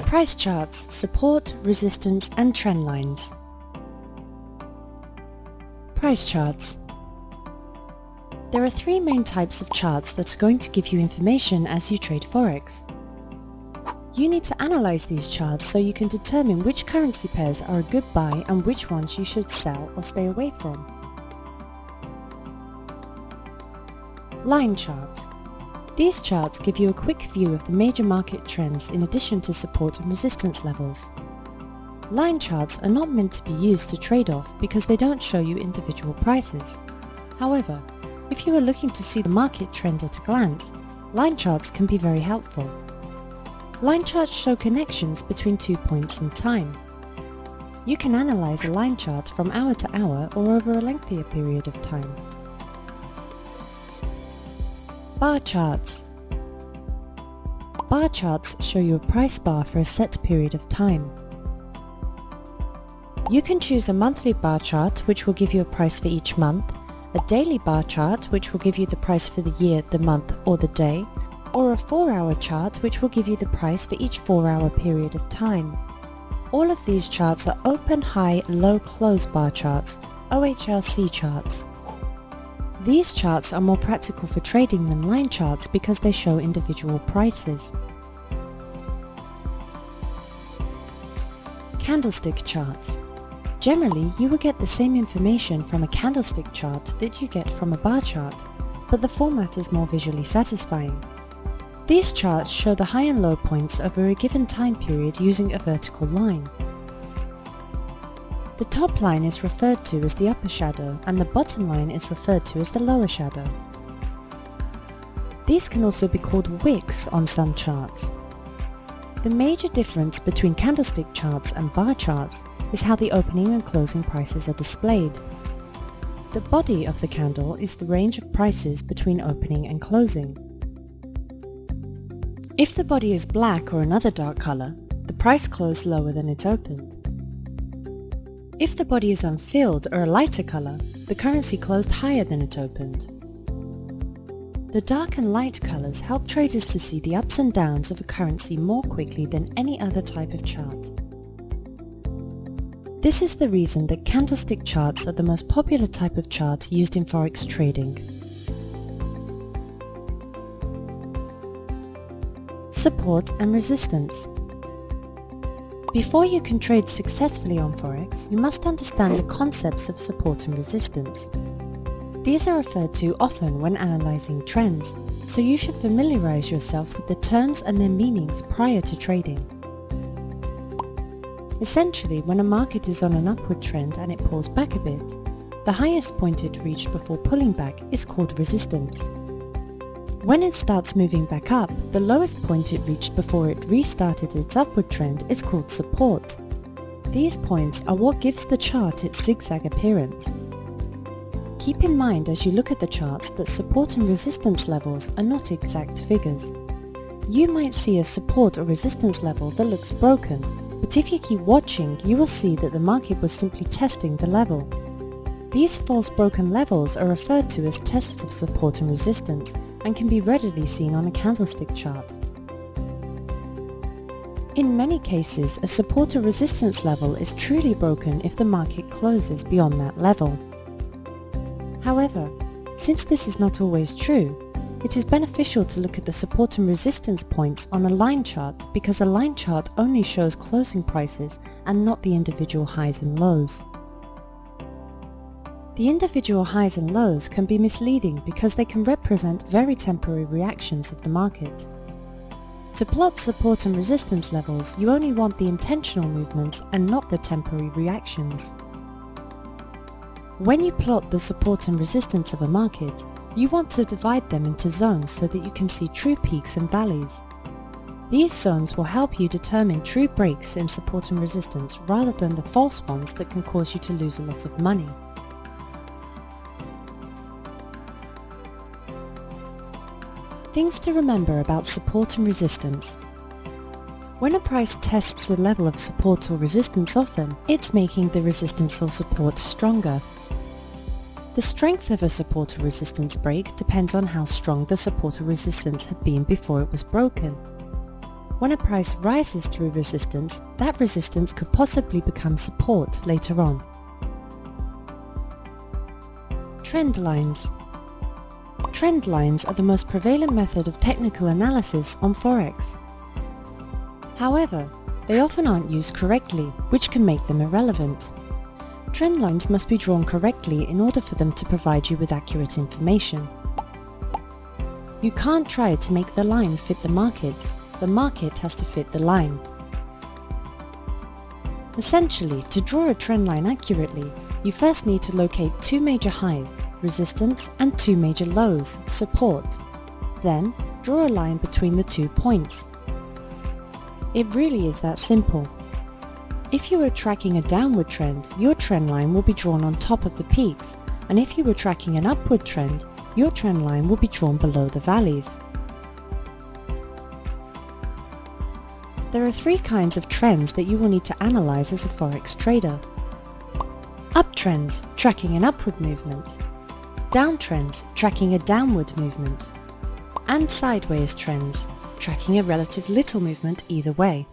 Price charts, support, resistance and trend lines. Price charts. There are three main types of charts that are going to give you information as you trade Forex. You need to analyze these charts so you can determine which currency pairs are a good buy and which ones you should sell or stay away from. Line charts. These charts give you a quick view of the major market trends in addition to support and resistance levels. Line charts are not meant to be used to trade off because they don't show you individual prices. However, if you are looking to see the market trend at a glance, line charts can be very helpful. Line charts show connections between 2 points in time. You can analyze a line chart from hour to hour or over a lengthier period of time. Bar charts. Bar charts show you a price bar for a set period of time. You can choose a monthly bar chart, which will give you a price for each month, a daily bar chart, which will give you the price for the year, the month, or the day, or a 4-hour chart, which will give you the price for each 4-hour period of time. All of these charts are open, high, low, close bar charts, OHLC charts. These charts are more practical for trading than line charts because they show individual prices. Candlestick charts. Generally, you will get the same information from a candlestick chart that you get from a bar chart, but the format is more visually satisfying. These charts show the high and low points over a given time period using a vertical line. The top line is referred to as the upper shadow and the bottom line is referred to as the lower shadow. These can also be called wicks on some charts. The major difference between candlestick charts and bar charts is how the opening and closing prices are displayed. The body of the candle is the range of prices between opening and closing. If the body is black or another dark color, the price closed lower than it opened. If the body is unfilled or a lighter color, the currency closed higher than it opened. The dark and light colors help traders to see the ups and downs of a currency more quickly than any other type of chart. This is the reason that candlestick charts are the most popular type of chart used in Forex trading. Support and resistance. Before you can trade successfully on Forex, you must understand the concepts of support and resistance. These are referred to often when analyzing trends, so you should familiarize yourself with the terms and their meanings prior to trading. Essentially, when a market is on an upward trend and it pulls back a bit, the highest point it reached before pulling back is called resistance. When it starts moving back up, the lowest point it reached before it restarted its upward trend is called support. These points are what gives the chart its zigzag appearance. Keep in mind as you look at the charts that support and resistance levels are not exact figures. You might see a support or resistance level that looks broken, but if you keep watching, you will see that the market was simply testing the level. These false broken levels are referred to as tests of support and resistance and can be readily seen on a candlestick chart. In many cases, a support or resistance level is truly broken if the market closes beyond that level. However, since this is not always true, it is beneficial to look at the support and resistance points on a line chart because a line chart only shows closing prices and not the individual highs and lows. The individual highs and lows can be misleading because they can represent very temporary reactions of the market. To plot support and resistance levels, you only want the intentional movements and not the temporary reactions. When you plot the support and resistance of a market, you want to divide them into zones so that you can see true peaks and valleys. These zones will help you determine true breaks in support and resistance rather than the false ones that can cause you to lose a lot of money. Things to remember about support and resistance. When a price tests the level of support or resistance often, it's making the resistance or support stronger. The strength of a support or resistance break depends on how strong the support or resistance had been before it was broken. when a price rises through resistance, that resistance could possibly become support later on. Trend lines. Trend lines are the most prevalent method of technical analysis on Forex. However, they often aren't used correctly, which can make them irrelevant. Trend lines must be drawn correctly in order for them to provide you with accurate information. You can't try to make the line fit the market has to fit the line. Essentially, to draw a trend line accurately, you first need to locate two major highs, resistance, and two major lows, support. Then, draw a line between the 2 points. It really is that simple. If you were tracking a downward trend, your trend line will be drawn on top of the peaks, and if you were tracking an upward trend, your trend line will be drawn below the valleys. There are 3 kinds of trends that you will need to analyze as a Forex trader. Uptrends, tracking an upward movement. Downtrends, tracking a downward movement. And sideways trends, tracking a relative little movement either way.